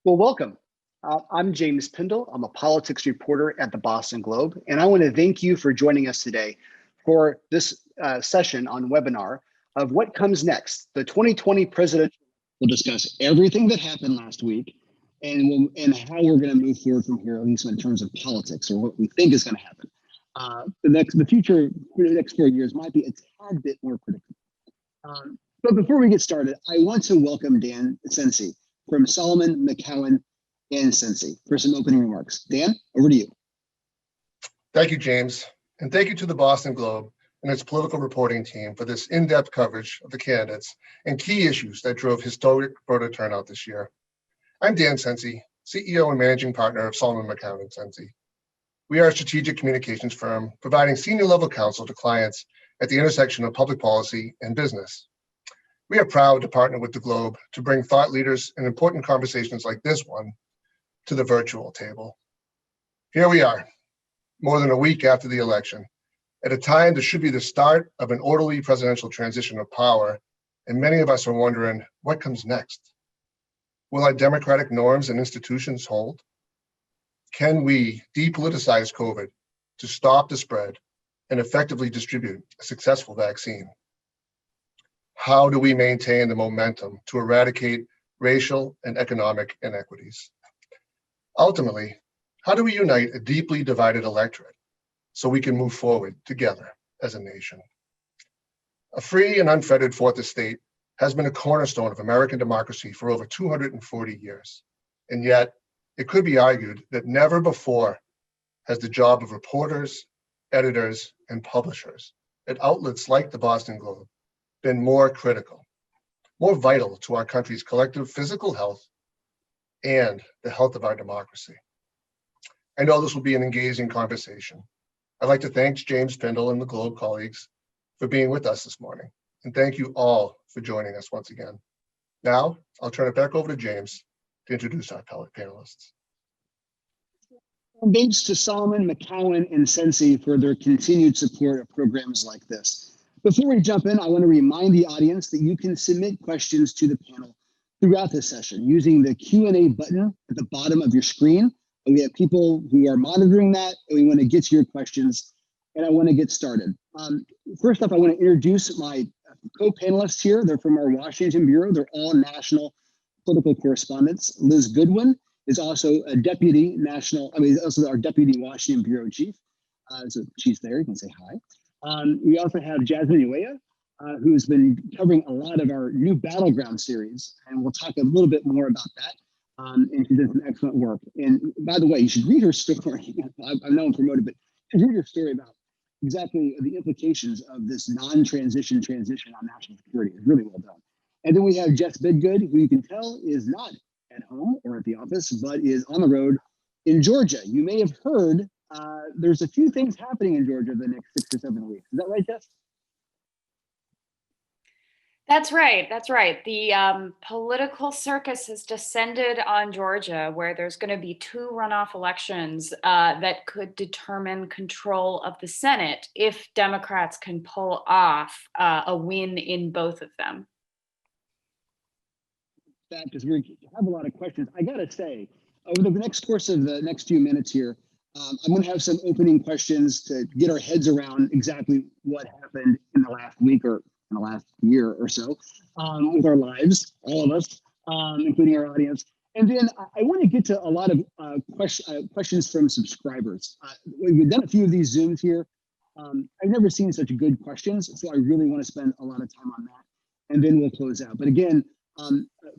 Well, welcome. I'm James Pindle. I'm a politics reporter at the Boston Globe, and I want to thank you for joining us today for this session on webinar of what comes next. The 2020 presidential. We'll discuss everything that happened last week and how we're going to move forward from here, at least in terms of politics or what we think is going to happen. The future for the next 4 years might be a tad bit more predictable. But before we get started, I want to welcome Dan Sensi from Solomon, McCowen, and Sensi for some opening remarks. Dan, over to you. Thank you, James. And thank you to the Boston Globe and its political reporting team for this in-depth coverage of the candidates and key issues that drove historic voter turnout this year. I'm Dan Sensi, CEO and Managing Partner of Solomon, McCowen, and Sensi. We are a strategic communications firm providing senior level counsel to clients at the intersection of public policy and business. We are proud to partner with the Globe to bring thought leaders and important conversations like this one to the virtual table. Here we are, more than a week after the election, at a time that should be the start of an orderly presidential transition of power, and many of us are wondering what comes next. Will our democratic norms and institutions hold? Can we depoliticize COVID to stop the spread and effectively distribute a successful vaccine? How do we maintain the momentum to eradicate racial and economic inequities? Ultimately, how do we unite a deeply divided electorate so we can move forward together as a nation? A free and unfettered fourth estate has been a cornerstone of American democracy for over 240 years. And yet, it could be argued that never before has the job of reporters, editors, and publishers at outlets like the Boston Globe been more critical, more vital to our country's collective physical health and the health of our democracy. I know this will be an engaging conversation. I'd like to thank James Pindle and the Globe colleagues for being with us this morning. And thank you all for joining us once again. Now, I'll turn it back over to James to introduce our panelists. Thanks to Solomon, McCowen, and Sensi for their continued support of programs like this. Before we jump in, I want to remind the audience that you can submit questions to the panel throughout this session using the Q&A button at the bottom of your screen. And we have people who are monitoring that, and we want to get to your questions, and I want to get started. First off, I want to introduce my co-panelists here. They're from our Washington Bureau. They're all national political correspondents. Liz Goodwin is also a deputy national, also our deputy Washington Bureau chief. So she's there, you can say hi. We also have Jasmine Uea, who's been covering a lot of our new Battleground series, and we'll talk a little bit more about that. And she did some excellent work. And by the way, you should read her story. I know I'm promoted, but read her story about exactly the implications of this non-transition transition on national security. It's really well done. And then we have Jess Bidgood, who you can tell is not at home or at the office, but is on the road in Georgia. You may have heard there's a few things happening in Georgia the next 6 or 7 weeks. Is that right, Jess? That's right. That's right. The political circus has descended on Georgia, where there's going to be 2 runoff elections that could determine control of the Senate if Democrats can pull off a win in both of them. That because we have a lot of questions. I gotta say, over the next course of the next few minutes here, I'm going to have some opening questions to get our heads around exactly what happened in the last week or in the last year or so with our lives, all of us, including our audience. And then I want to get to a lot of questions from subscribers. We've done a few of these Zooms here. I've never seen such good questions, so I really want to spend a lot of time on that. And then we'll close out. But again,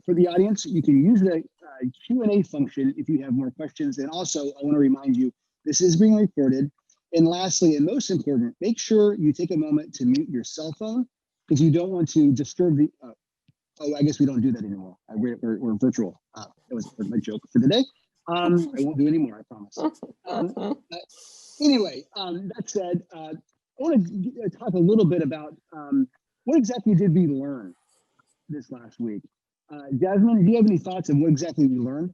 for the audience, you can use the Q&A function if you have more questions. And also, I want to remind you, this is being recorded. And lastly, and most important, make sure you take a moment to mute your cell phone because you don't want to disturb the, oh, I guess we don't do that anymore. We're virtual. That was my joke for today. I won't do any more, I promise. Anyway, that said, I want to talk a little bit about what exactly did we learn this last week. Jasmine, do you have any thoughts on what exactly we learned?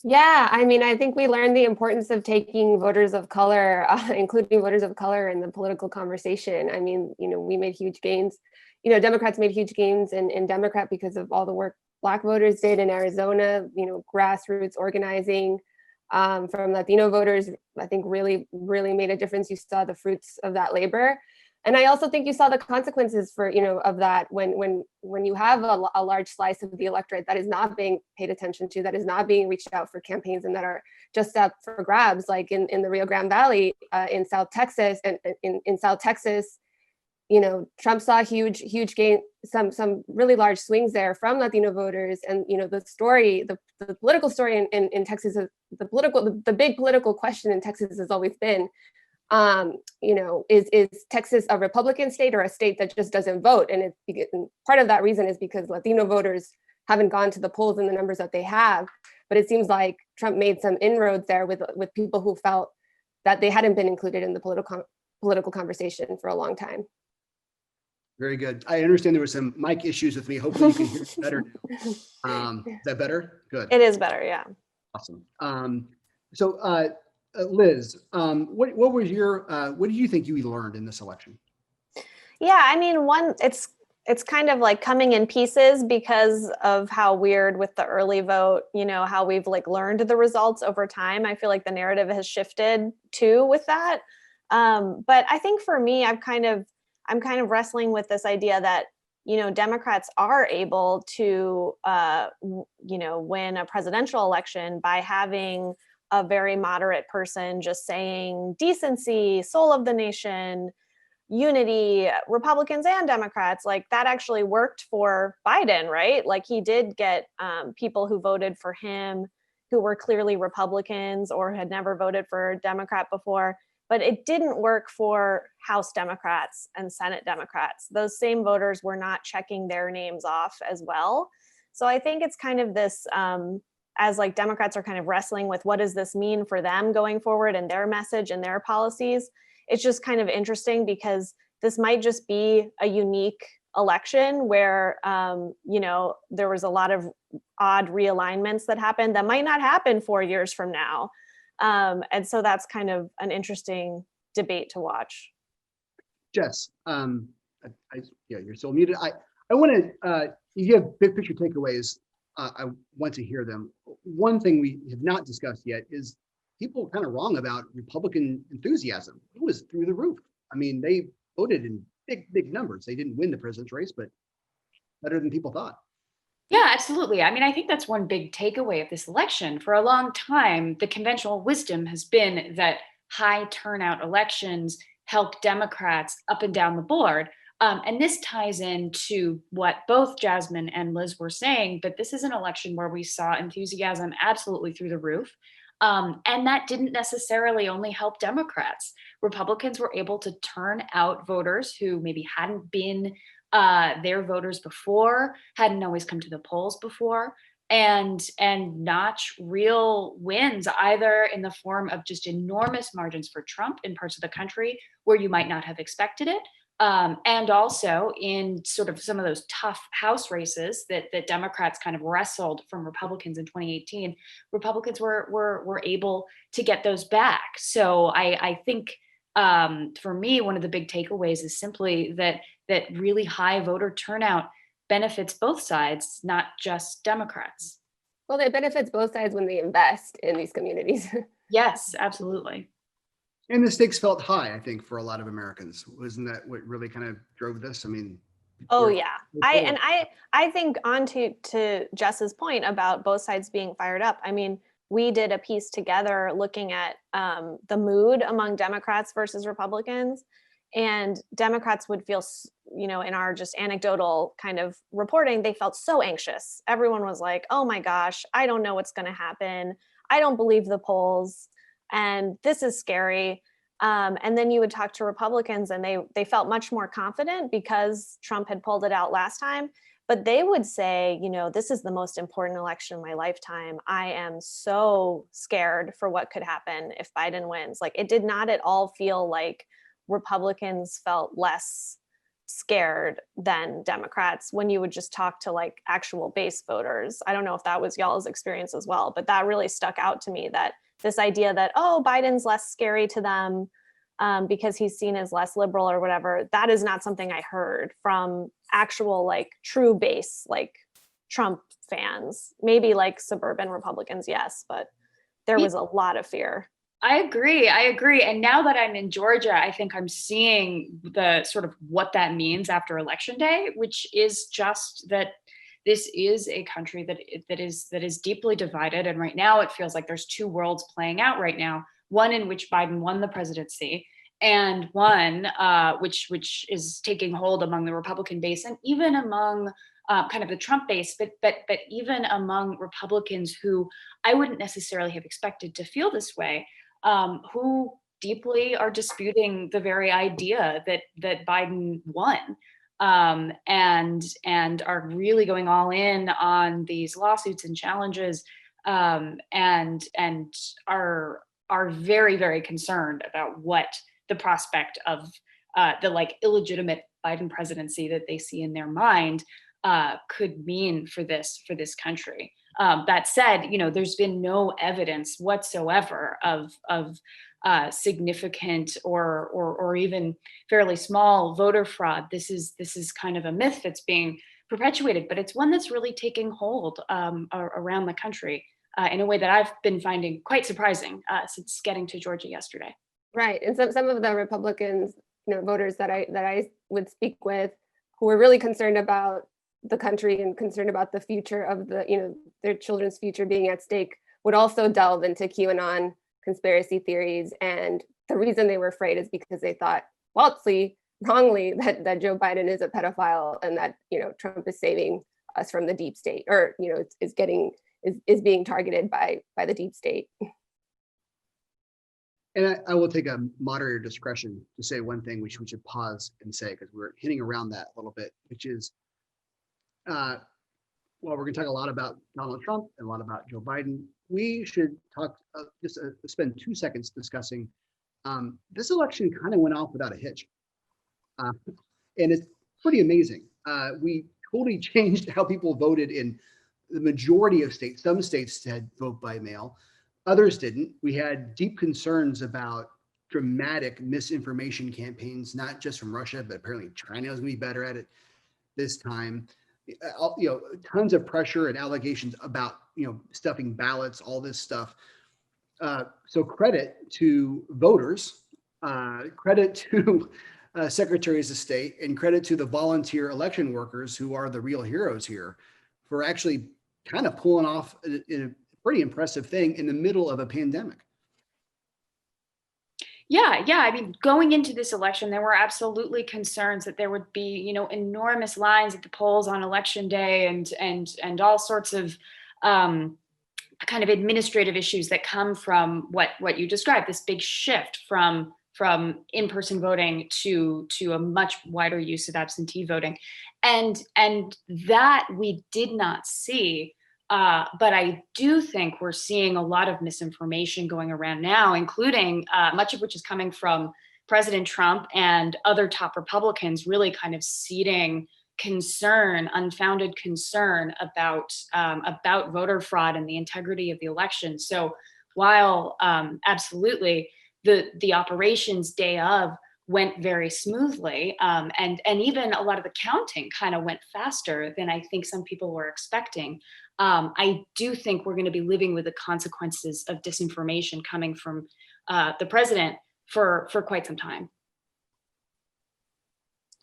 Yeah, I mean, I think we learned the importance of taking voters of color, including voters of color in the political conversation. I mean, you know, we made huge gains Democrats made huge gains in Democrat because of all the work Black voters did in Arizona, grassroots organizing from Latino voters, I think really, really made a difference. You saw the fruits of that labor. And I also think you saw the consequences of that when you have a large slice of the electorate that is not being paid attention to, that is not being reached out for campaigns, and that are just up for grabs, like in the Rio Grande Valley, in South Texas, and in South Texas, Trump saw huge gain, some really large swings there from Latino voters. And the political story in Texas, the big political question in Texas has always been, is Texas a Republican state or a state that just doesn't vote? And part of that reason is because Latino voters haven't gone to the polls in the numbers that they have. But it seems like Trump made some inroads there with people who felt that they hadn't been included in the political conversation for a long time. Very good. I understand there were some mic issues with me. Hopefully you can hear me better now. Is that better? Good. It is better, yeah. Awesome. So Liz, what did you think you learned in this election? Yeah, I mean, it's kind of like coming in pieces because of how weird with the early vote, how we've learned the results over time. I feel like the narrative has shifted too with that. But I think for me, I'm kind of wrestling with this idea that, Democrats are able to, win a presidential election by having a very moderate person just saying decency, soul of the nation, unity, Republicans and Democrats. That actually worked for Biden, right? He did get people who voted for him who were clearly Republicans or had never voted for a Democrat before. But it didn't work for House Democrats and Senate Democrats. Those same voters were not checking their names off as well. So I think it's kind of this, as Democrats are kind of wrestling with what does this mean for them going forward and their message and their policies. It's just kind of interesting because this might just be a unique election where, there was a lot of odd realignments that happened that might not happen 4 years from now. And so that's kind of an interesting debate to watch. Jess, you're still muted. I want to, you have big picture takeaways. I want to hear them. One thing we have not discussed yet is people are kind of wrong about Republican enthusiasm. It was through the roof. I mean, they voted in big numbers. They didn't win the president's race, but better than people thought. Yeah, absolutely. I mean, I think that's one big takeaway of this election. For a long time, the conventional wisdom has been that high turnout elections help Democrats up and down the board. And this ties into what both Jasmine and Liz were saying, but this is an election where we saw enthusiasm absolutely through the roof. And that didn't necessarily only help Democrats. Republicans were able to turn out voters who maybe hadn't been their voters before, hadn't always come to the polls before, and notch real wins, either in the form of just enormous margins for Trump in parts of the country where you might not have expected it, and also in sort of some of those tough House races that Democrats kind of wrestled from Republicans in 2018. Republicans were able to get those back. So I think for me, one of the big takeaways is simply that really high voter turnout benefits both sides, not just Democrats. Well, it benefits both sides when they invest in these communities. Yes, absolutely. And the stakes felt high, I think, for a lot of Americans. Wasn't that what really kind of drove this? I mean, oh yeah, I think on to Jess's point about both sides being fired up. I mean, we did a piece together looking at the mood among Democrats versus Republicans, and Democrats would feel, in our just anecdotal kind of reporting, they felt so anxious. Everyone was like, oh my gosh, I don't know what's going to happen. I don't believe the polls. And this is scary. And then you would talk to Republicans and they felt much more confident because Trump had pulled it out last time. But they would say, this is the most important election of my lifetime. I am so scared for what could happen if Biden wins. It did not at all feel like Republicans felt less scared than Democrats when you would just talk to actual base voters. I don't know if that was y'all's experience as well, but that really stuck out to me, that this idea that, oh, Biden's less scary to them because he's seen as less liberal or whatever. That is not something I heard from actual like true base, like Trump fans. Maybe like suburban Republicans, yes, but there was a lot of fear. I agree. I agree. And now that I'm in Georgia, I think I'm seeing the sort of what that means after Election Day, which is just that this is a country that is deeply divided. And right now, it feels like there's two worlds playing out right now. One in which Biden won the presidency, and one which is taking hold among the Republican base and even among kind of the Trump base, but even among Republicans who I wouldn't necessarily have expected to feel this way, who deeply are disputing the very idea that Biden won, and are really going all in on these lawsuits and challenges, and are very, very concerned about what the prospect of the like illegitimate Biden presidency that they see in their mind could mean for this country. That said, there's been no evidence whatsoever of significant or even fairly small voter fraud. This is kind of a myth that's being perpetuated, but it's one that's really taking hold around the country in a way that I've been finding quite surprising since getting to Georgia yesterday. Right. And some of the Republicans, voters that I would speak with, who were really concerned about the country and concerned about the future of their children's future being at stake, would also delve into QAnon conspiracy theories. And the reason they were afraid is because they thought falsely, wrongly, that Joe Biden is a pedophile and that Trump is saving us from the deep state, or is being targeted by the deep state. And I will take a moderator discretion to say one thing which we should pause and say, because we're hitting around that a little bit, which is, well, we're going to talk a lot about Donald Trump and a lot about Joe Biden. We should talk, spend 2 seconds discussing this election kind of went off without a hitch. And it's pretty amazing. We totally changed how people voted in the majority of states. Some states had vote by mail. Others didn't. We had deep concerns about dramatic misinformation campaigns, not just from Russia, but apparently China was going to be better at it this time. Tons of pressure and allegations about, stuffing ballots, all this stuff. So credit to voters, credit to secretaries of state, and credit to the volunteer election workers who are the real heroes here for actually kind of pulling off a pretty impressive thing in the middle of a pandemic. Yeah. I mean, going into this election, there were absolutely concerns that there would be, enormous lines at the polls on election day, and all sorts of kind of administrative issues that come from what you described, this big shift from in-person voting to a much wider use of absentee voting, and that we did not see. But I do think we're seeing a lot of misinformation going around now, including much of which is coming from President Trump and other top Republicans, really kind of seeding unfounded concern about voter fraud and the integrity of the election. So while absolutely the operations day of went very smoothly, and even a lot of the counting kind of went faster than I think some people were expecting, I do think we're going to be living with the consequences of disinformation coming from the president for quite some time.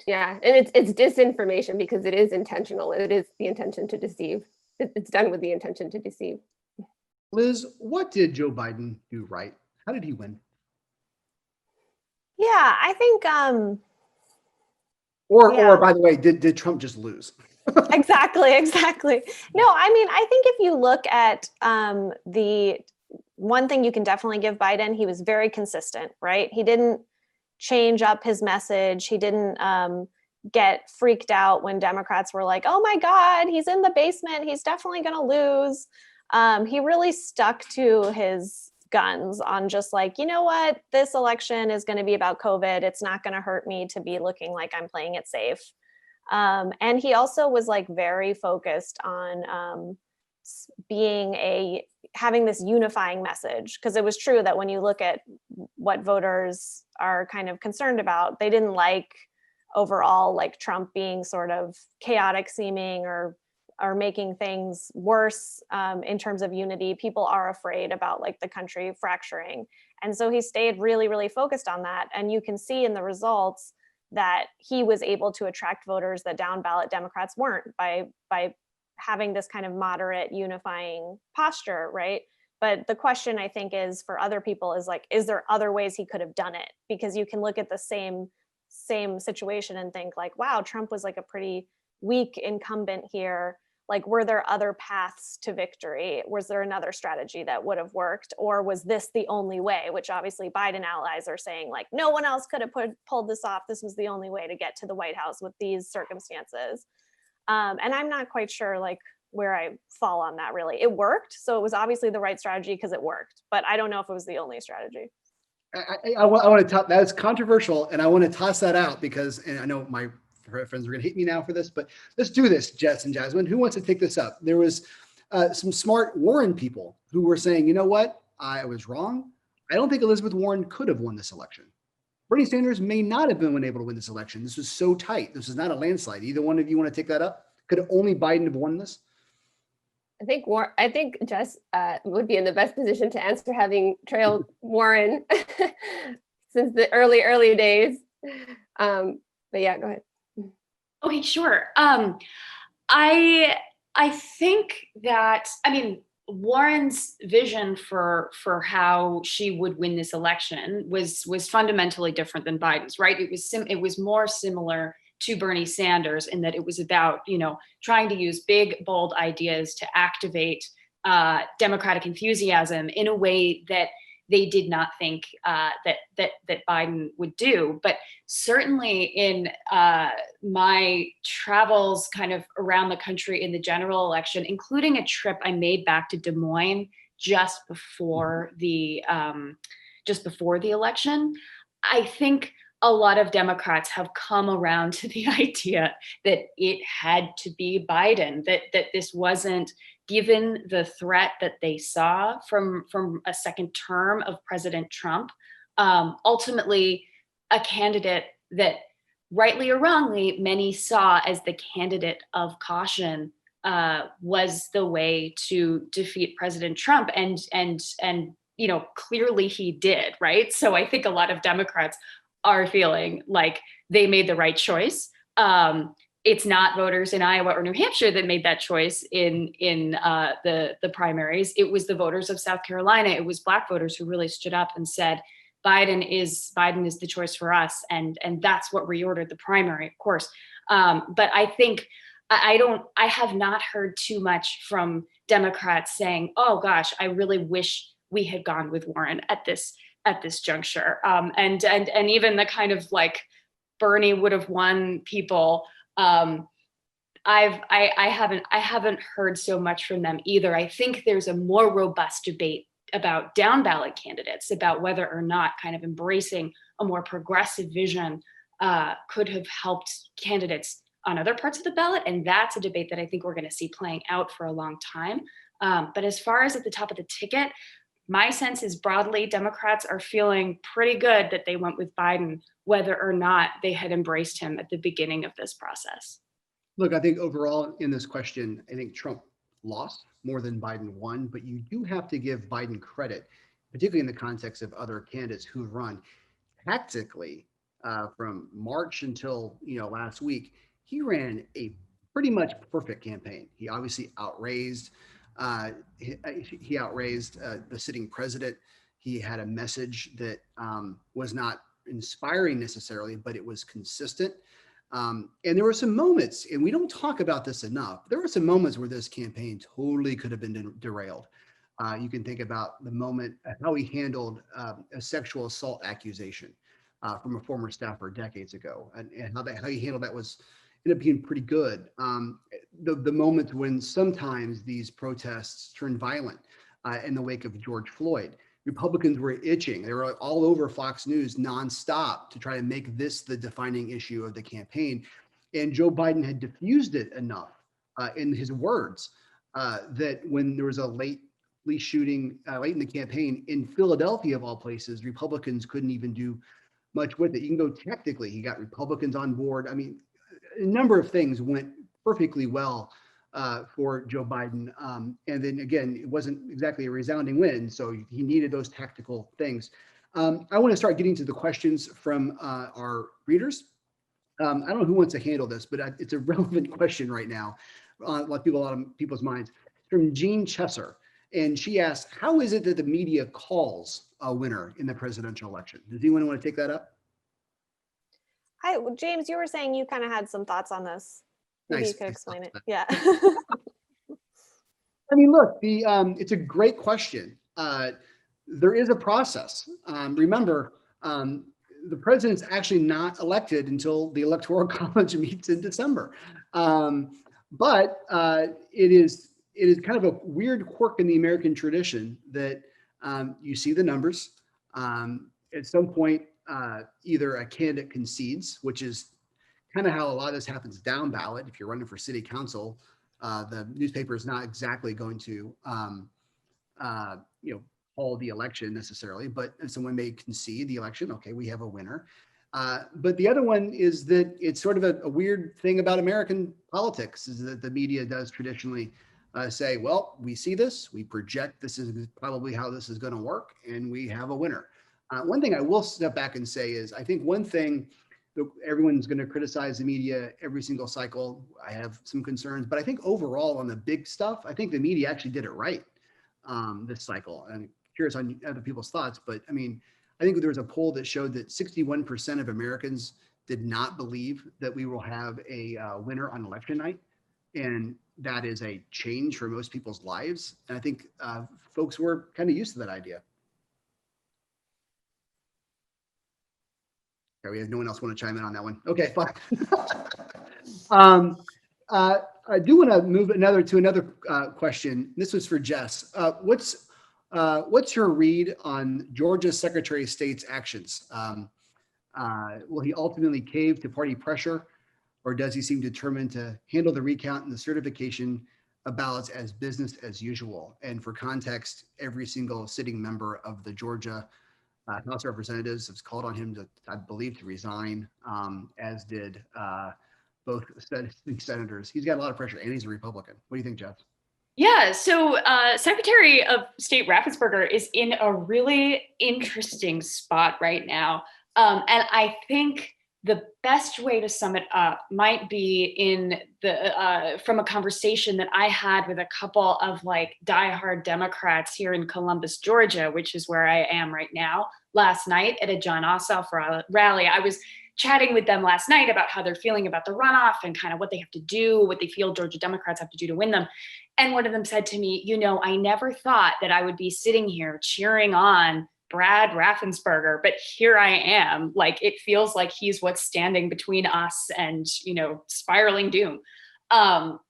Yeah, and it's disinformation because it is intentional. It is the intention to deceive. It's done with the intention to deceive. Liz, what did Joe Biden do right? How did he win? Yeah, I think Or by the way, did Trump just lose? exactly. No, I mean, I think if you look at the one thing you can definitely give Biden, he was very consistent, right? He didn't change up his message. He didn't get freaked out when Democrats were like, oh my God, he's in the basement. He's definitely going to lose. He really stuck to his guns on just like, you know what, this election is going to be about COVID. It's not going to hurt me to be looking like I'm playing it safe. And he also was like very focused on having this unifying message, because it was true that when you look at what voters are kind of concerned about, they didn't like overall, like Trump being sort of chaotic seeming or making things worse in terms of unity. People are afraid about like the country fracturing. And so he stayed really, really focused on that. And you can see in the results that he was able to attract voters that down ballot Democrats weren't by having this kind of moderate unifying posture, right? But the question I think is for other people is like, is there other ways he could have done it? Because you can look at the same situation and think like, wow, Trump was like a pretty weak incumbent here. Like, were there other paths to victory? Was there another strategy that would have worked? Or was this the only way? Which obviously Biden allies are saying like, no one else could have pulled this off. This was the only way to get to the White House with these circumstances. And I'm not quite sure like where I fall on that really. It worked. So it was obviously the right strategy because it worked, but I don't know if it was the only strategy. I want to talk, that is controversial, and I want to toss that out because, and I know my friends are going to hate me now for this, but let's do this, Jess and Jasmine. Who wants to take this up? There was some smart Warren people who were saying, you know what, I was wrong. I don't think Elizabeth Warren could have won this election. Bernie Sanders may not have been able to win this election. This was so tight. This is not a landslide. Either one of you want to take that up? Could only Biden have won this? I think Jess would be in the best position to answer, having trailed Warren since the early days. But yeah, go ahead. Okay, sure. I think that, I mean, Warren's vision for how she would win this election was fundamentally different than Biden's, right? It was more similar to Bernie Sanders in that it was about, trying to use big, bold ideas to activate Democratic enthusiasm in a way that they did not think that Biden would do. But certainly in my travels kind of around the country in the general election, including a trip I made back to Des Moines just before the election, I think a lot of Democrats have come around to the idea that it had to be Biden, that this wasn't, given the threat that they saw from a second term of President Trump, ultimately a candidate that rightly or wrongly many saw as the candidate of caution was the way to defeat President Trump. And clearly he did, right? So I think a lot of Democrats are feeling like they made the right choice. It's not voters in Iowa or New Hampshire that made that choice in the primaries. It was the voters of South Carolina. It was Black voters who really stood up and said, Biden is the choice for us, and that's what reordered the primary, of course. But I think I have not heard too much from Democrats saying, "Oh gosh, I really wish we had gone with Warren at this juncture." And even the kind of like Bernie would have won people. I haven't heard so much from them either. I think there's a more robust debate about down ballot candidates, about whether or not kind of embracing a more progressive vision could have helped candidates on other parts of the ballot. And that's a debate that I think we're going to see playing out for a long time. But as far as at the top of the ticket, my sense is broadly Democrats are feeling pretty good that they went with Biden, whether or not they had embraced him at the beginning of this process. Look, I think overall in this question, I think Trump lost more than Biden won, but you do have to give Biden credit, particularly in the context of other candidates who've run tactically from March until last week. He ran a pretty much perfect campaign. He obviously outraised the sitting president. He had a message that was not inspiring necessarily, but it was consistent. And there were some moments, and we don't talk about this enough, there were some moments where this campaign totally could have been derailed. You can think about the moment, how he handled a sexual assault accusation from a former staffer decades ago, and how he handled that ended up being pretty good. The moments when sometimes these protests turned violent in the wake of George Floyd. Republicans were itching. They were all over Fox News nonstop to try to make this the defining issue of the campaign. And Joe Biden had diffused it enough in his words that when there was a late police shooting late in the campaign in Philadelphia, of all places, Republicans couldn't even do much with it. You can go tactically. He got Republicans on board. I mean, a number of things went perfectly well for Joe Biden. And then again, it wasn't exactly a resounding win. So he needed those tactical things. I want to start getting to the questions from our readers. I don't know who wants to handle this, but it's a relevant question right now. A lot of people's minds. From Jean Chesser. And she asks, how is it that the media calls a winner in the presidential election? Does anyone want to take that up? James, you were saying you kind of had some thoughts on this. Maybe Nice. you could explain it. Yeah. I mean, look, it's a great question. There is a process. Remember, the president's actually not elected until the Electoral College meets in December. But it is kind of a weird quirk in the American tradition that you see the numbers. At some point, either a candidate concedes, which is kind of how a lot of this happens down ballot. If you're running for city council, the newspaper is not exactly going to, call the election necessarily, but someone may concede the election. Okay, we have a winner. But the other one is that it's sort of a weird thing about American politics is that the media does traditionally say, well, we see this, we project this is probably how this is going to work, and we have a winner. One thing I will step back and say is I think one thing that everyone's going to criticize the media every single cycle. I have some concerns, but I think overall on the big stuff, I think the media actually did it right this cycle. And I'm curious on other people's thoughts, but I mean, I think there was a poll that showed that 61% of Americans did not believe that we will have a winner on election night. And that is a change for most people's lives. And I think folks were kind of used to that idea. Okay, we have no one else want to chime in on that one. Okay, fine. I do want to move to another question. This was for Jess. What's your read on Georgia's Secretary of State's actions? Will he ultimately cave to party pressure, or does he seem determined to handle the recount and the certification of ballots as business as usual? And for context, every single sitting member of the Georgia House of Representatives has called on him to, I believe, to resign, as did both senators. He's got a lot of pressure, and he's a Republican. What do you think, Jeff? Yeah, so Secretary of State Raffensperger is in a really interesting spot right now. And I think the best way to sum it up might be in from a conversation that I had with a couple of like diehard Democrats here in Columbus, Georgia, which is where I am right now. Last night at a Jon Ossoff rally, I was chatting with them last night about how they're feeling about the runoff and kind of what they have to do, what they feel Georgia Democrats have to do to win them. And one of them said to me, I never thought that I would be sitting here cheering on Brad Raffensperger, but here I am. Like, it feels like he's what's standing between us and, spiraling doom.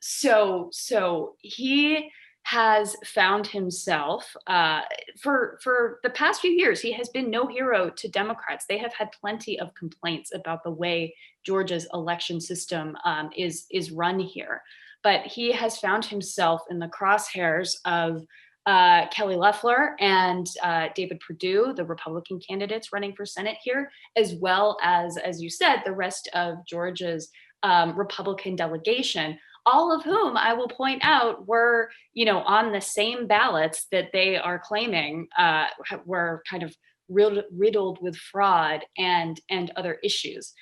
So he has found himself for the past few years, he has been no hero to Democrats. They have had plenty of complaints about the way Georgia's election system is run here. But he has found himself in the crosshairs of Kelly Loeffler and David Perdue, the Republican candidates running for Senate here, as well as you said, the rest of Georgia's Republican delegation, all of whom I will point out were, on the same ballots that they are claiming were kind of riddled with fraud and other issues.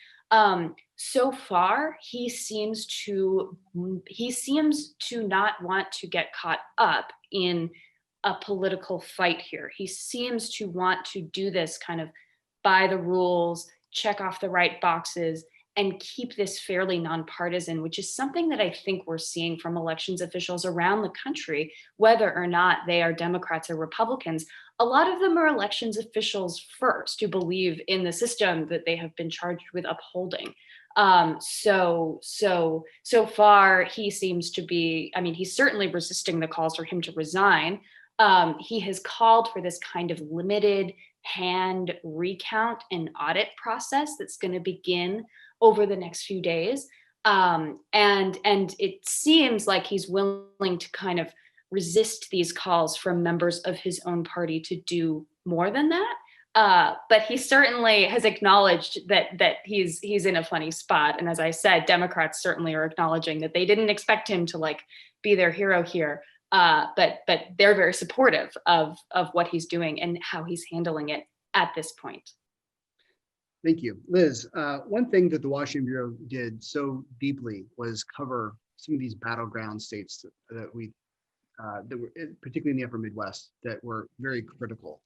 So far, he seems to not want to get caught up in a political fight here. He seems to want to do this kind of by the rules, check off the right boxes, and keep this fairly nonpartisan, which is something that I think we're seeing from elections officials around the country, whether or not they are Democrats or Republicans. A lot of them are elections officials first who believe in the system that they have been charged with upholding. So far, he seems to be, he's certainly resisting the calls for him to resign. He has called for this kind of limited hand recount and audit process that's going to begin over the next few days. And it seems like he's willing to kind of resist these calls from members of his own party to do more than that. But he certainly has acknowledged that he's in a funny spot. And as I said, Democrats certainly are acknowledging that they didn't expect him to like be their hero here. But they're very supportive of what he's doing and how he's handling it at this point. Thank you. Liz, one thing that the Washington Bureau did so deeply was cover some of these battleground states that were particularly in the upper Midwest that were very critical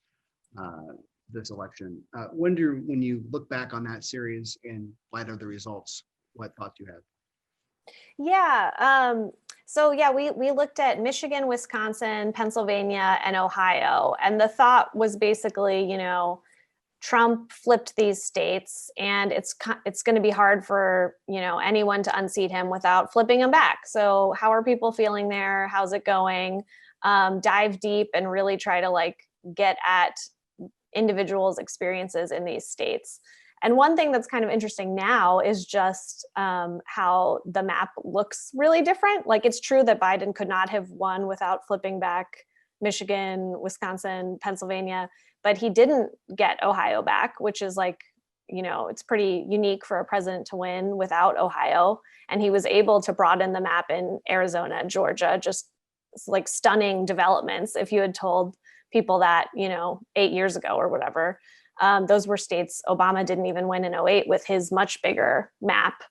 this election. Wonder when you look back on that series in light of the results, what thoughts you had? Yeah. So yeah, we looked at Michigan, Wisconsin, Pennsylvania, and Ohio. And the thought was basically, Trump flipped these states, and it's going to be hard for, anyone to unseat him without flipping him back. So how are people feeling there? How's it going? Dive deep and really try to like get at individuals' experiences in these states. And one thing that's kind of interesting now is just how the map looks really different. Like, it's true that Biden could not have won without flipping back Michigan, Wisconsin, Pennsylvania, but he didn't get Ohio back, which is like, it's pretty unique for a president to win without Ohio. And he was able to broaden the map in Arizona, Georgia, just like stunning developments. If you had told people that, 8 years ago or whatever, those were states Obama didn't even win in 2008 with his much bigger map,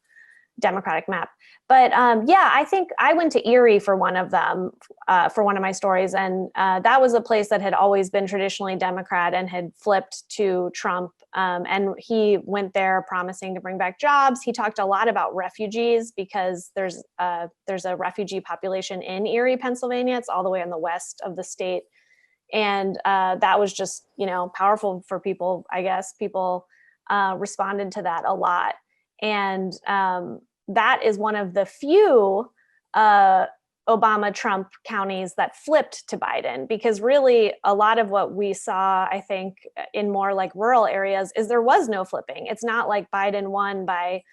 Democratic map. But yeah, I think I went to Erie for one of them, for one of my stories. And that was a place that had always been traditionally Democrat and had flipped to Trump. And he went there promising to bring back jobs. He talked a lot about refugees because there's a refugee population in Erie, Pennsylvania. It's all the way on the west of the state. And that was just, powerful for people. I guess people responded to that a lot. And that is one of the few Obama-Trump counties that flipped to Biden, because really a lot of what we saw, I think, in more like rural areas is there was no flipping. It's not like Biden won by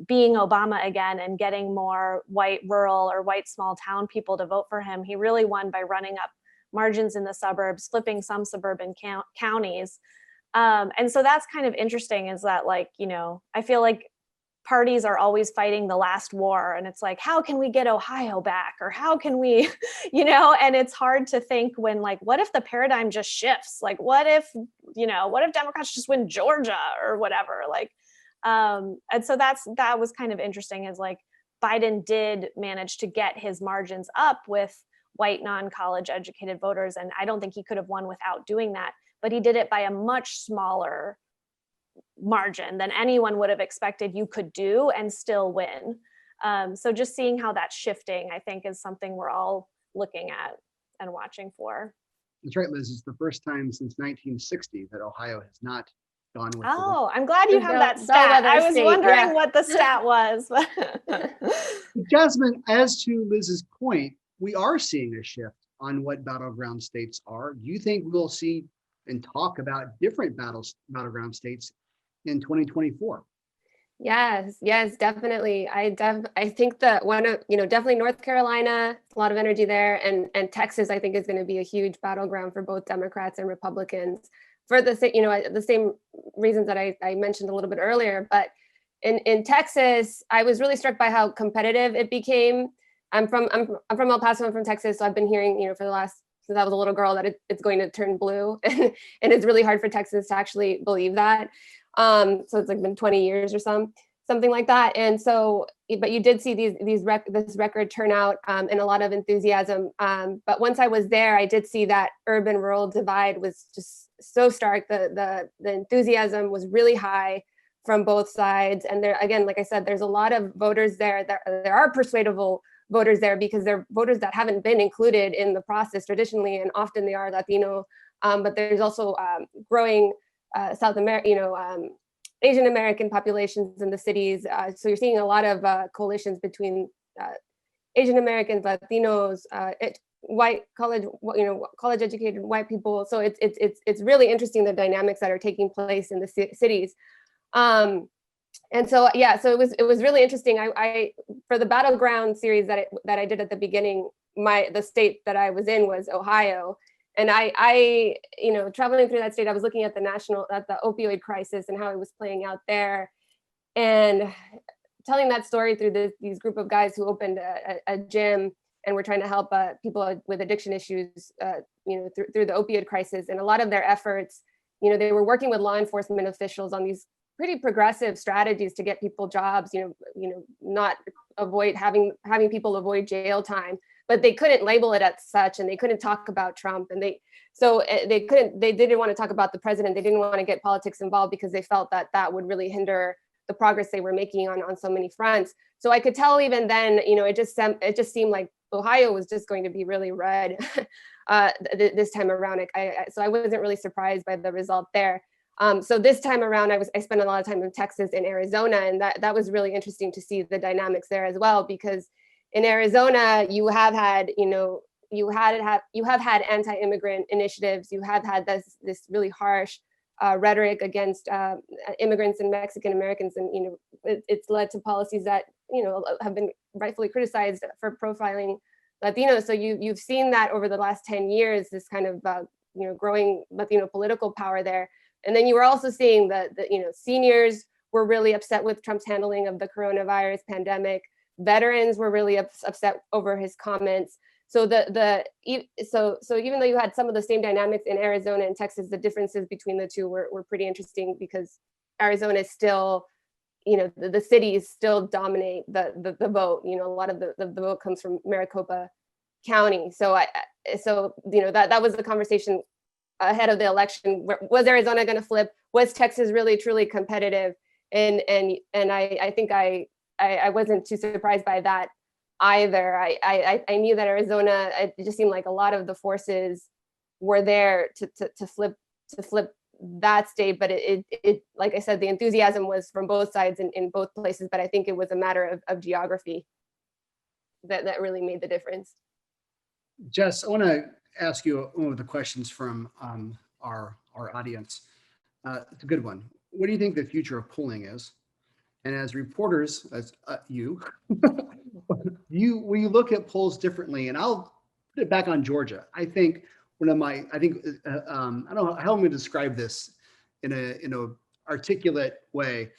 being Obama again and getting more white rural or white small town people to vote for him. He really won by running up margins in the suburbs, flipping some suburban counties. And so that's kind of interesting, is that like, I feel like parties are always fighting the last war, and it's like, how can we get Ohio back? Or how can we, and it's hard to think when like, what if the paradigm just shifts? Like, what if Democrats just win Georgia or whatever? Like, and so that was kind of interesting, is like Biden did manage to get his margins up with white non-college educated voters. And I don't think he could have won without doing that, but he did it by a much smaller margin than anyone would have expected you could do and still win. So just seeing how that's shifting, I think, is something we're all looking at and watching for. That's right, Liz. It's the first time since 1960 that Ohio has not gone with. Oh, I'm glad you have that stat. I was wondering what the stat was. Jasmine, as to Liz's point, we are seeing a shift on what battleground states are. Do you think we'll see and talk about different battleground states in 2024? Yes, definitely. I think that definitely North Carolina, a lot of energy there, and Texas, I think, is going to be a huge battleground for both Democrats and Republicans for the same reasons that I mentioned a little bit earlier. But in Texas, I was really struck by how competitive it became. I'm from El Paso. I'm from Texas, so I've been hearing, since I was a little girl, that it's going to turn blue, and it's really hard for Texas to actually believe that. So it's like been 20 years or something like that. And so, but you did see this record turnout and a lot of enthusiasm. But once I was there, I did see that urban-rural divide was just so stark. The enthusiasm was really high from both sides. And there, again, like I said, there's a lot of voters there. There are persuadable voters there because they're voters that haven't been included in the process traditionally, and often they are Latino. But there's also growing Asian American populations in the cities. So you're seeing a lot of coalitions between Asian Americans, Latinos, white college educated white people. So it's really interesting, the dynamics that are taking place in the cities. And so, yeah, so it was really interesting. I for the battleground series that I did at the beginning, the state that I was in was Ohio. And I, you know, traveling through that state, I was looking at the opioid crisis and how it was playing out there, and telling that story through these group of guys who opened a gym and were trying to help people with addiction issues, you know, through the opioid crisis. And a lot of their efforts, you know, they were working with law enforcement officials on these pretty progressive strategies to get people jobs, you know, not avoid having people avoid jail time, but they couldn't label it as such, and they couldn't talk about Trump, and they didn't want to talk about the president. They didn't want to get politics involved because they felt that that would really hinder the progress they were making on so many fronts. So I could tell even then, you know, it just seemed like Ohio was just going to be really red this time around. So I wasn't really surprised by the result there. So this time around, I spent a lot of time in Texas and Arizona, and that was really interesting to see the dynamics there as well, because in Arizona, you have had, you know, you have had anti-immigrant initiatives. You have had this really harsh rhetoric against immigrants and Mexican Americans, and you know, it's led to policies that, you know, have been rightfully criticized for profiling Latinos. So you've seen that over the last 10 years, this kind of you know, growing Latino political power there. And then you were also seeing the you know, seniors were really upset with Trump's handling of the coronavirus pandemic. Veterans were really upset over his comments. So so even though you had some of the same dynamics in Arizona and Texas, the differences between the two were pretty interesting, because Arizona is still, you know, the cities still dominate the vote. You know, a lot of the vote comes from Maricopa County. So you know, that was the conversation ahead of the election. Was Arizona going to flip? Was Texas really truly competitive? And I think I wasn't too surprised by that either. I knew that Arizona, it just seemed like a lot of the forces were there to flip that state, but it like I said, the enthusiasm was from both sides in both places, but I think it was a matter of geography that really made the difference. Jess, I want to ask you one of the questions from our audience. It's a good one. What do you think the future of polling is? And as reporters, as when you look at polls differently, and I'll put it back on Georgia. I think I don't know how I'm going to describe this in a articulate way.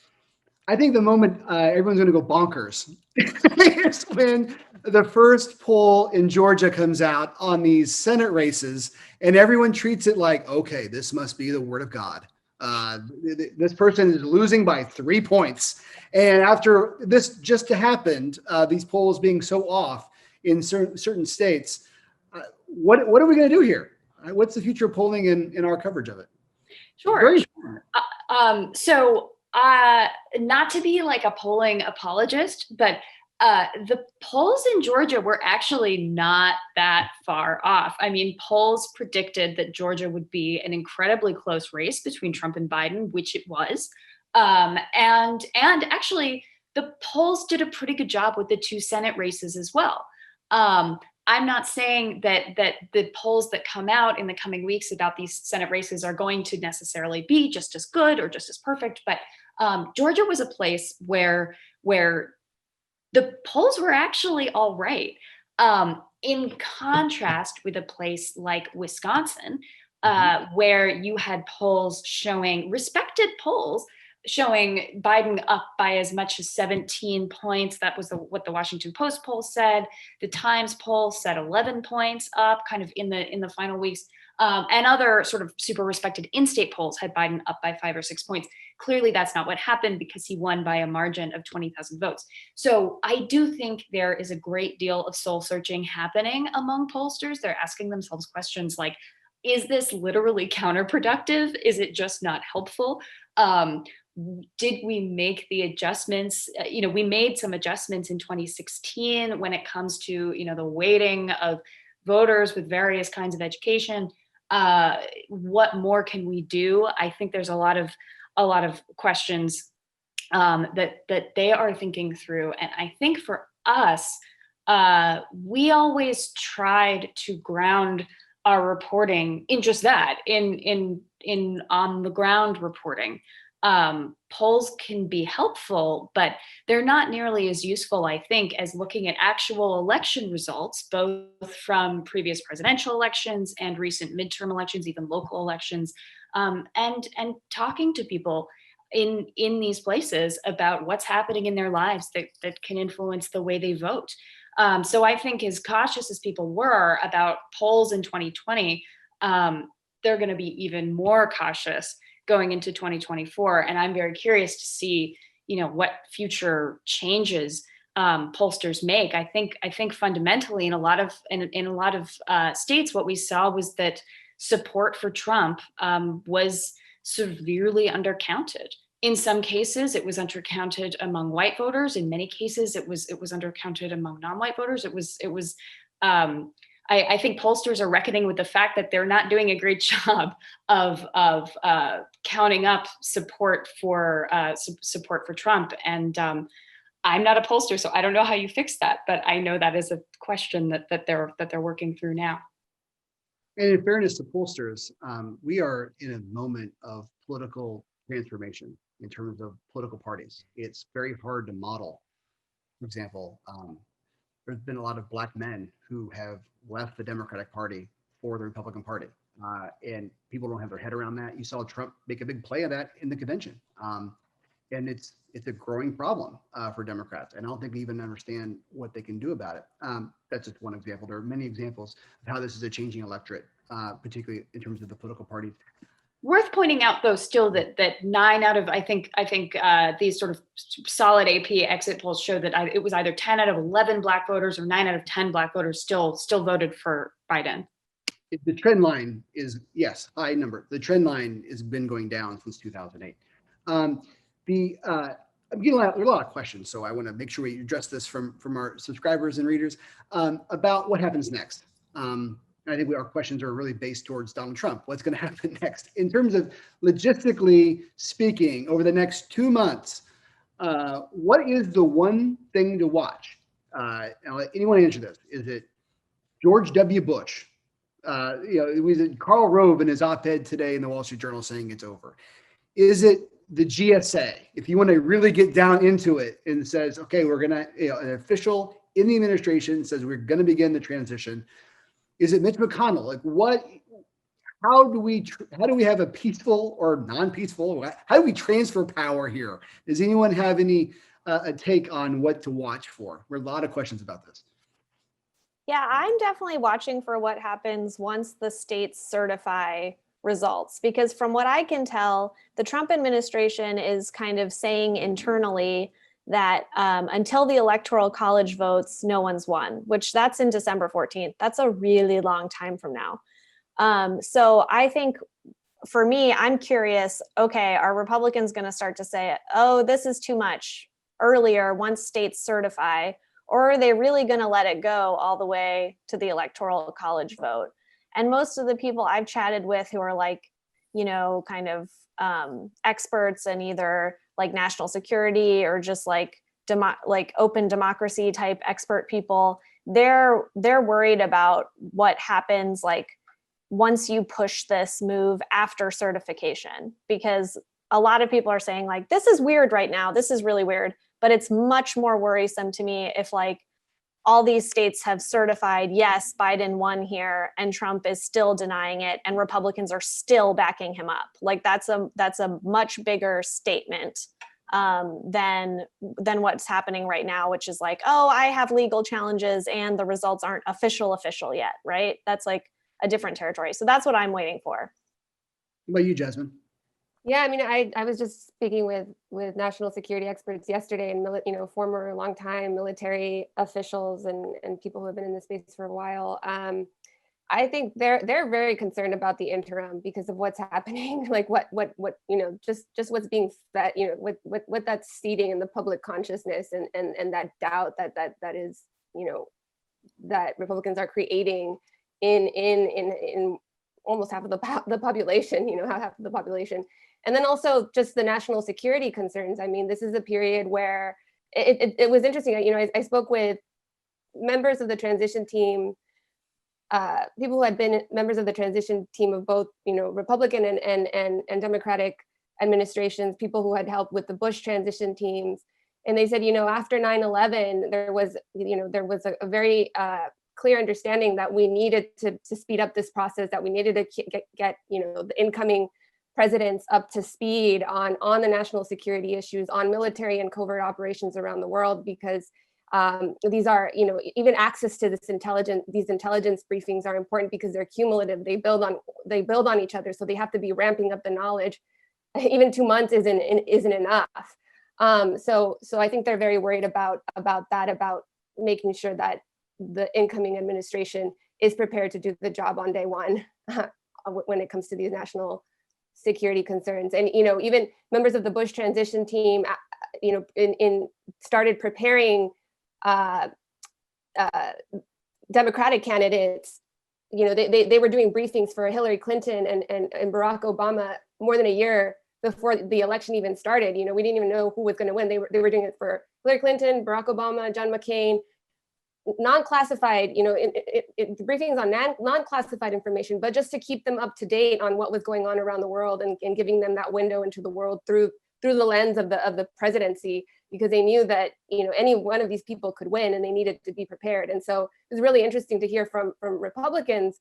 I think the moment everyone's going to go bonkers is when the first poll in Georgia comes out on these Senate races, and everyone treats it like, okay, this must be the word of God. This person is losing by 3 points. And after this just happened, these polls being so off in certain states, what are we going to do here? What's the future of polling in our coverage of it? Sure. So not to be like a polling apologist, but the polls in Georgia were actually not that far off. I mean, polls predicted that Georgia would be an incredibly close race between Trump and Biden, which it was. And actually, the polls did a pretty good job with the 2 Senate races as well. I'm not saying that the polls that come out in the coming weeks about these Senate races are going to necessarily be just as good or just as perfect, but Georgia was a place where the polls were actually all right. In contrast with a place like Wisconsin, where you had respected polls showing Biden up by as much as 17 points. That was what the Washington Post poll said. The Times poll said 11 points up kind of in the final weeks. And other sort of super respected in-state polls had Biden up by 5 or 6 points. Clearly, that's not what happened, because he won by a margin of 20,000 votes. So I do think there is a great deal of soul searching happening among pollsters. They're asking themselves questions like, is this literally counterproductive? Is it just not helpful? Did we make the adjustments? We made some adjustments in 2016 when it comes to, the weighting of voters with various kinds of education. What more can we do? I think there's a lot of questions that they are thinking through. And I think for us, we always tried to ground our reporting in just that, in on the ground reporting. polls can be helpful, but they're not nearly as useful, I think, as looking at actual election results, both from previous presidential elections and recent midterm elections, even local elections, and talking to people in these places about what's happening in their lives that can influence the way they vote. So I think as cautious as people were about polls in 2020, they're going to be even more cautious going into 2024. And I'm very curious to see, what future changes pollsters make. I think fundamentally in a lot of states, what we saw was that support for Trump was severely undercounted. In some cases, it was undercounted among white voters. In many cases, it was undercounted among non-white voters. I think pollsters are reckoning with the fact that they're not doing a great job of counting up support for Trump. And I'm not a pollster, so I don't know how you fix that. But I know that is a question that they're working through now. And in fairness to pollsters, we are in a moment of political transformation in terms of political parties. It's very hard to model. For example, there's been a lot of Black men who have left the Democratic Party for the Republican Party. And people don't have their head around that. You saw Trump make a big play of that in the convention. And it's a growing problem for Democrats. And I don't think we even understand what they can do about it. That's just one example. There are many examples of how this is a changing electorate, particularly in terms of the political parties. Worth pointing out, though, still that 9 out of I think these sort of solid AP exit polls show that it was either 10 out of 11 Black voters or 9 out of 10 Black voters still voted for Biden. The trend line is, yes, high number. The trend line has been going down since 2008. I'm getting a lot of questions, so I want to make sure we address this from our subscribers and readers about what happens next. I think our questions are really based towards Donald Trump. What's going to happen next? In terms of logistically speaking, over the next 2 months, what is the one thing to watch? I'll let anyone answer this. Is it George W. Bush? It was Karl Rove in his op-ed today in the Wall Street Journal saying it's over. Is it the GSA? If you want to really get down into it and says, okay, we're going to, an official in the administration says we're going to begin the transition. Is it Mitch McConnell? Like how do we have a peaceful or non-peaceful? How do we transfer power here? Does anyone have any a take on what to watch for? There are a lot of questions about this. Yeah, I'm definitely watching for what happens once the states certify results, because from what I can tell, the Trump administration is kind of saying internally that until the Electoral College votes, no one's won, which that's in December 14th. That's a really long time from now. So I think for me, I'm curious, okay, are Republicans going to start to say, oh, this is too much earlier once states certify, or are they really going to let it go all the way to the Electoral College vote? And most of the people I've chatted with who are like, kind of experts in either like national security or just like open democracy type expert people, they're worried about what happens like once you push this move after certification, because a lot of people are saying like, this is weird right now. This is really weird, but it's much more worrisome to me if like all these states have certified, yes, Biden won here, and Trump is still denying it, and Republicans are still backing him up. Like that's a much bigger statement than what's happening right now, which is like, oh, I have legal challenges and the results aren't official yet, right? That's like a different territory. So that's what I'm waiting for. What about you, Jasmine? Yeah, I mean, I was just speaking with national security experts yesterday, and former longtime military officials and people who have been in the space for a while. I think they're very concerned about the interim because of what's happening, like what just what's being fed, what that's seeding in the public consciousness, and that doubt that is that Republicans are creating in almost half of the population, half of the population. And then also just the national security concerns. I mean, this is a period where it was interesting. I spoke with members of the transition team, people who had been members of the transition team of both, Republican and Democratic administrations, people who had helped with the Bush transition teams. And they said, after 9/11, there was a very clear understanding that we needed to speed up this process, that we needed to get the incoming presidents up to speed on the national security issues, on military and covert operations around the world, because these are, even access to these intelligence briefings are important because they're cumulative. They build on each other, so they have to be ramping up the knowledge. Even 2 months isn't enough. So I think they're very worried about making sure that the incoming administration is prepared to do the job on day one when it comes to these national security concerns. And even members of the Bush transition team, started preparing Democratic candidates. They were doing briefings for Hillary Clinton and Barack Obama more than a year before the election even started. We didn't even know who was going to win. They were doing it for Hillary Clinton, Barack Obama, John McCain, non-classified, briefings on non-classified information, but just to keep them up to date on what was going on around the world and giving them that window into the world through the lens of the presidency, because they knew that any one of these people could win and they needed to be prepared. And so it was really interesting to hear from Republicans,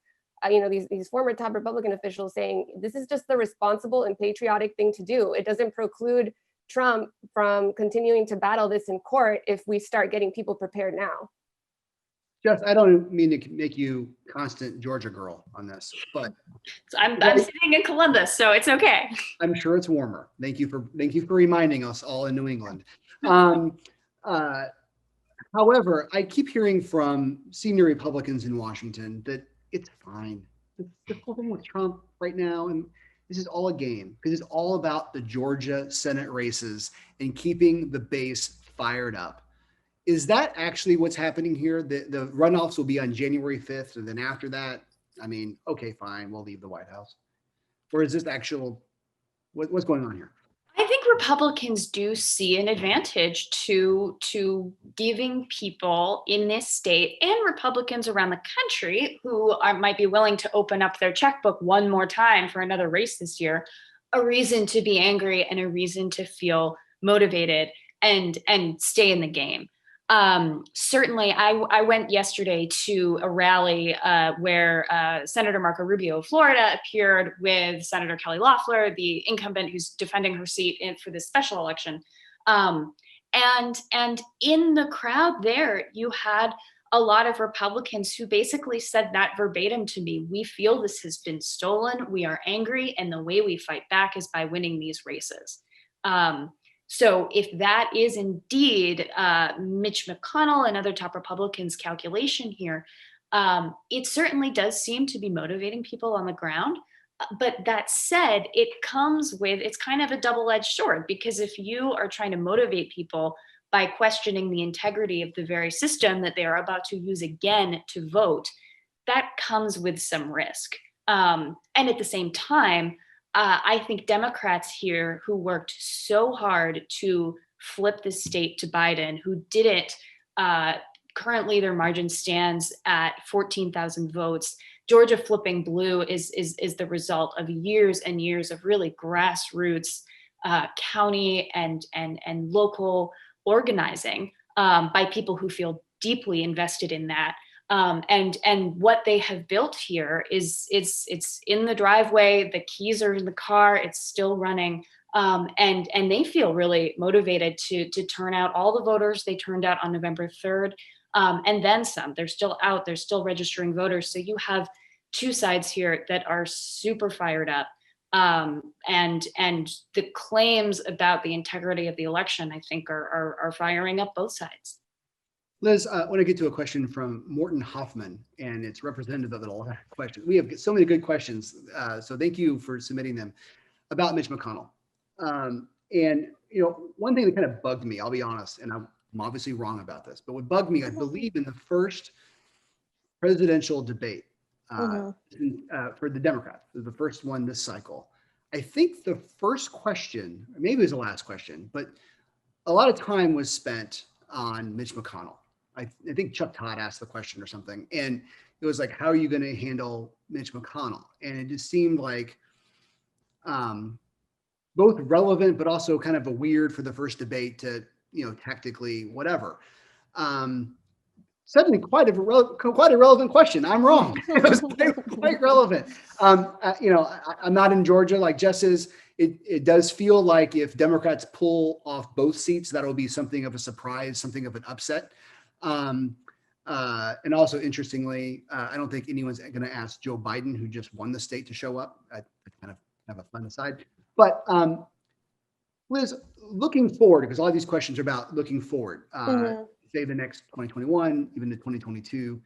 these former top Republican officials saying this is just the responsible and patriotic thing to do. It doesn't preclude Trump from continuing to battle this in court if we start getting people prepared now. Jess, I don't mean to make you constant Georgia girl on this, but So I'm sitting in Columbus, so it's okay. I'm sure it's warmer. Thank you for reminding us all in New England. However, I keep hearing from senior Republicans in Washington that it's fine. The whole thing with Trump right now, and this is all a game, because it's all about the Georgia Senate races and keeping the base fired up. Is that actually what's happening here? The runoffs will be on January 5th, and then after that, okay, fine, we'll leave the White House. Or is this what's going on here? I think Republicans do see an advantage to giving people in this state and Republicans around the country who might be willing to open up their checkbook one more time for another race this year, a reason to be angry and a reason to feel motivated and stay in the game. Certainly, I went yesterday to a rally where Senator Marco Rubio of Florida appeared with Senator Kelly Loeffler, the incumbent who's defending her seat for this special election. And in the crowd there, you had a lot of Republicans who basically said that verbatim to me. We feel this has been stolen. We are angry. And the way we fight back is by winning these races. So if that is indeed Mitch McConnell and other top Republicans' calculation here, it certainly does seem to be motivating people on the ground. But that said, it's kind of a double-edged sword, because if you are trying to motivate people by questioning the integrity of the very system that they are about to use again to vote, that comes with some risk. And at the same time, I think Democrats here who worked so hard to flip the state to Biden, who didn't, currently their margin stands at 14,000 votes. Georgia flipping blue is the result of years and years of really grassroots county and local organizing by people who feel deeply invested in that. And what they have built here is it's in the driveway, the keys are in the car, it's still running. And they feel really motivated to turn out all the voters they turned out on November 3rd, and then some. They're still out, they're still registering voters. So you have two sides here that are super fired up. And the claims about the integrity of the election, I think, are firing up both sides. Liz, I want to get to a question from Morton Hoffman, and it's representative of the last question. We have so many good questions, so thank you for submitting them about Mitch McConnell. And one thing that kind of bugged me, I'll be honest, and I'm obviously wrong about this, but what bugged me, I believe in the first presidential debate for the Democrats, the first one this cycle, I think the first question, or maybe it was the last question, but a lot of time was spent on Mitch McConnell. I think Chuck Todd asked the question or something, and it was like, how are you going to handle Mitch McConnell? And it just seemed like both relevant, but also kind of a weird for the first debate to, tactically whatever. Suddenly quite a relevant question. I'm wrong. It was quite relevant. I'm not in Georgia like Jess is. It does feel like if Democrats pull off both seats, that'll be something of a surprise, something of an upset. And also interestingly, I don't think anyone's going to ask Joe Biden, who just won the state, to show up. I kind of have a fun aside. But Liz, looking forward, because all these questions are about looking forward, say the next 2021, even to 2022.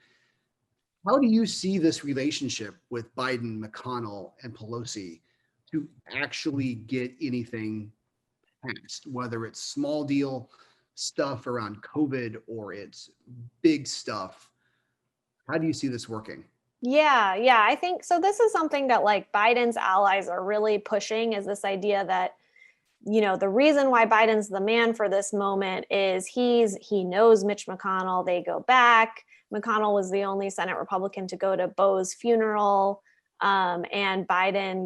How do you see this relationship with Biden, McConnell, and Pelosi to actually get anything passed, whether it's small deal stuff around COVID or it's big stuff? How do you see this working? Yeah, I think so. This is something that like Biden's allies are really pushing, is this idea that, the reason why Biden's the man for this moment is he knows Mitch McConnell. They go back. McConnell was the only Senate Republican to go to Bo's funeral. And Biden,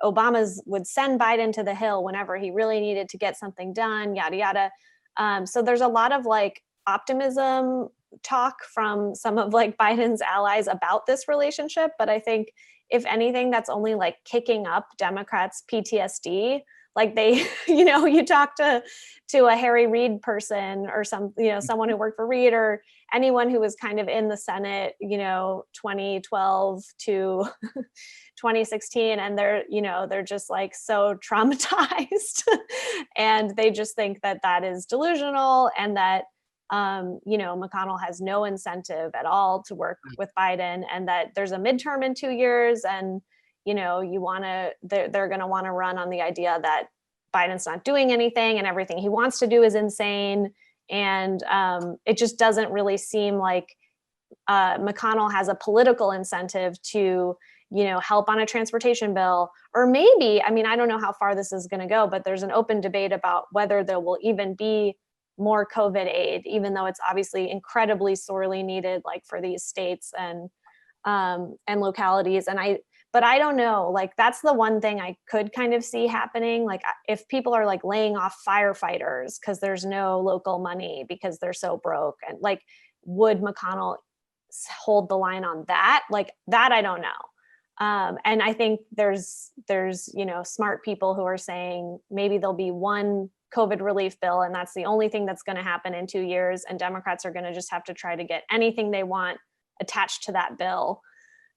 Obama would send Biden to the Hill whenever he really needed to get something done, yada, yada. So there's a lot of like optimism talk from some of like Biden's allies about this relationship. But I think if anything, that's only like kicking up Democrats' PTSD. Like they, you talk to a Harry Reid person or someone who worked for Reid or anyone who was kind of in the Senate, 2012 to 2016, and they're just like so traumatized, and they just think that is delusional, and that McConnell has no incentive at all to work with Biden, and that there's a midterm in 2 years, and they're going to want to run on the idea that Biden's not doing anything and everything he wants to do is insane. And it just doesn't really seem like McConnell has a political incentive to, help on a transportation bill, or maybe, I don't know how far this is going to go, but there's an open debate about whether there will even be more COVID aid, even though it's obviously incredibly sorely needed, like for these states and localities. But I don't know, like that's the one thing I could kind of see happening. Like if people are like laying off firefighters because there's no local money because they're so broke, and like, would McConnell hold the line on that? Like that, I don't know. And I think there's smart people who are saying maybe there'll be one COVID relief bill, and that's the only thing that's going to happen in 2 years. And Democrats are going to just have to try to get anything they want attached to that bill.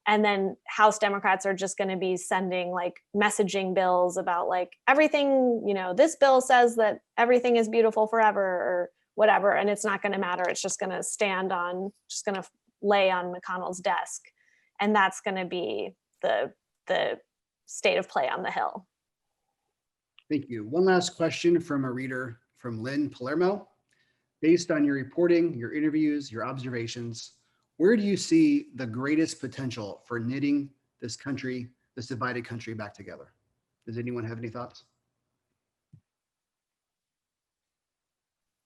And then House Democrats are just going to be sending like messaging bills about like everything, this bill says that everything is beautiful forever or whatever. And it's not going to matter. It's just going to lay on McConnell's desk. And that's going to be the state of play on the Hill. Thank you. One last question from a reader from Lynn Palermo. Based on your reporting, your interviews, your observations, where do you see the greatest potential for knitting this divided country back together? Does anyone have any thoughts?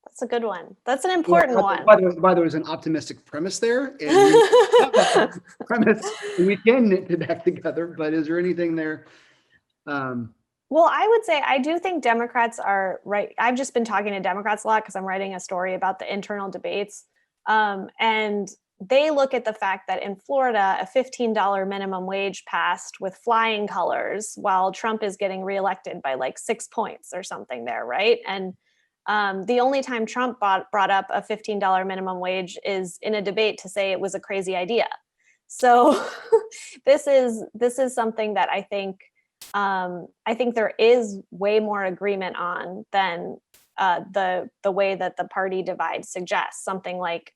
That's a good one. That's an important one. By the way, there's an optimistic premise there. And we can knit it back together, but is there anything there? Well, I would say I do think Democrats are right. I've just been talking to Democrats a lot because I'm writing a story about the internal debates. And they look at the fact that in Florida, a $15 minimum wage passed with flying colors while Trump is getting reelected by like 6 points or something there, right? And the only time Trump brought up a $15 minimum wage is in a debate to say it was a crazy idea. So this is something that I think there is way more agreement on than the way that the party divide suggests. Something like,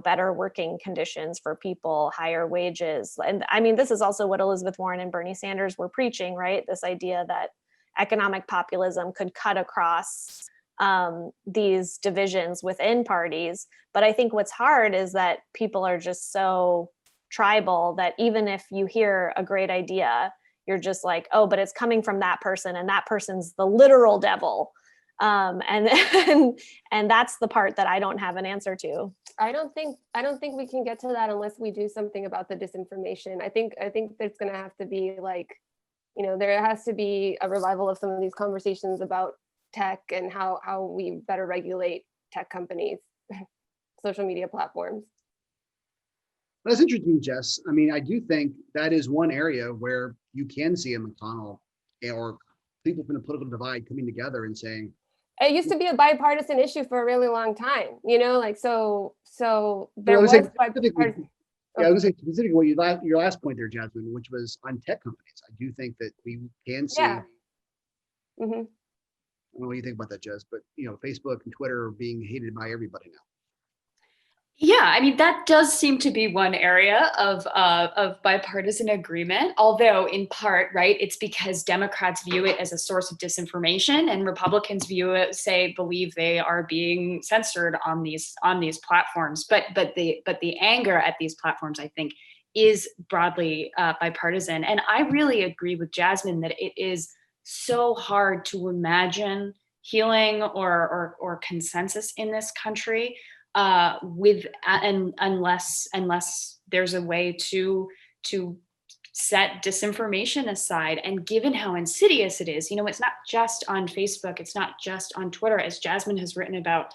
better working conditions for people, higher wages. And this is also what Elizabeth Warren and Bernie Sanders were preaching, right? This idea that economic populism could cut across these divisions within parties. But I think what's hard is that people are just so tribal that even if you hear a great idea, you're just like, oh, but it's coming from that person, and that person's the literal devil. And that's the part that I don't have an answer to. I don't think we can get to that unless we do something about the disinformation. I think there's going to have to be like you know, there has to be a revival of some of these conversations about tech and how we better regulate tech companies, social media platforms. That's interesting, Jess. I mean, I do think that is one area where you can see a McConnell or people from the political divide coming together and saying, It used to be a bipartisan issue for a really long time, you know, like, so there I was was like, bipartisan. yeah, I was saying specifically what your last point there, Jasmine, which was on tech companies. I do think that we can see. Yeah. I don't know what you think about that, Jess, but you know, Facebook and Twitter are being hated by everybody now. Yeah, I mean, that does seem to be one area of bipartisan agreement, although in part, right, it's because Democrats view it as a source of disinformation and Republicans believe they are being censored on these platforms. But the anger at these platforms, I think, is broadly bipartisan. And I really agree with Jasmine that it is so hard to imagine healing or consensus in this country unless there's a way to set disinformation aside. And given how insidious it is, you know, it's not just on Facebook, it's not just on Twitter, as Jasmine has written about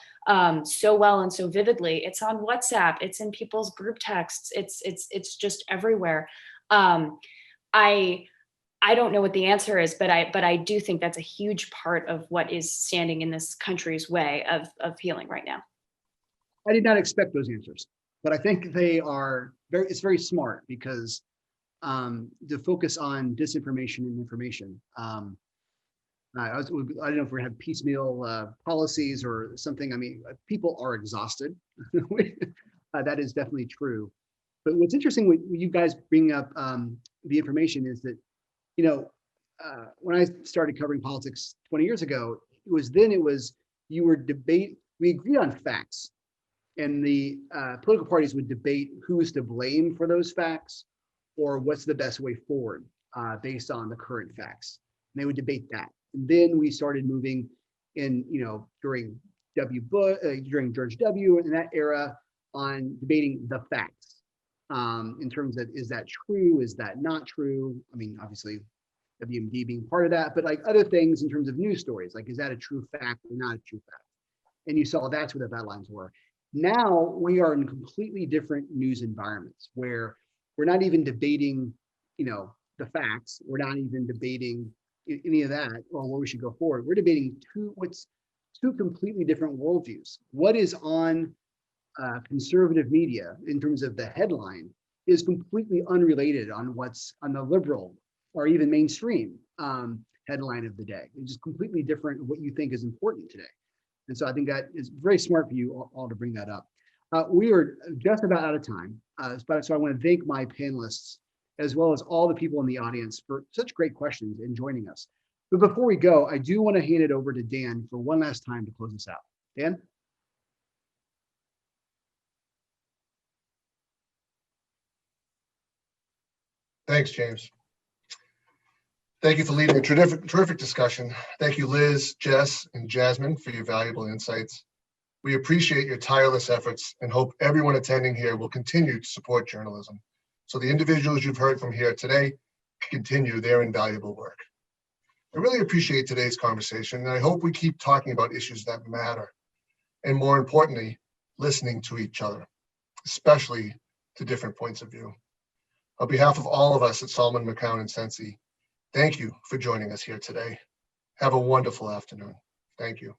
so well and so vividly. It's on WhatsApp, it's in people's group texts, it's just everywhere. I don't know what the answer is, but I do think that's a huge part of what is standing in this country's way of healing right now. I did not expect those answers, but I think they are it's very smart because to focus on disinformation and information. I don't know if we're gonna have piecemeal policies or something. I mean, people are exhausted. That is definitely true. But what's interesting when you guys bring up the information is that, you know, when I started covering politics 20 years ago, we agreed on facts. And the political parties would debate who is to blame for those facts or what's the best way forward based on the current facts. And they would debate that. And then we started moving in, you know, during during George W. in that era on debating the facts in terms of, is that true? Is that not true? I mean, obviously WMD being part of that, but like other things in terms of news stories, like, is that a true fact or not a true fact? And you saw that's where the guidelines were. Now we are in completely different news environments where we're not even debating, you know, the facts. We're not even debating any of that or where we should go forward. We're debating two completely different worldviews. What is on conservative media in terms of the headline is completely unrelated on what's on the liberal or even mainstream headline of the day. It's just completely different what you think is important today. And so I think that is very smart for you all to bring that up. We are just about out of time. So I want to thank my panelists as well as all the people in the audience for such great questions and joining us. But before we go, I do want to hand it over to Dan for one last time to close us out. Dan? Thanks, James. Thank you for leading a terrific discussion. Thank you, Liz, Jess, and Jasmine for your valuable insights. We appreciate your tireless efforts and hope everyone attending here will continue to support journalism, so the individuals you've heard from here today continue their invaluable work. I really appreciate today's conversation, and I hope we keep talking about issues that matter, and more importantly, listening to each other, especially to different points of view. On behalf of all of us at Salomon, McCown & Sensi, thank you for joining us here today. Have a wonderful afternoon. Thank you.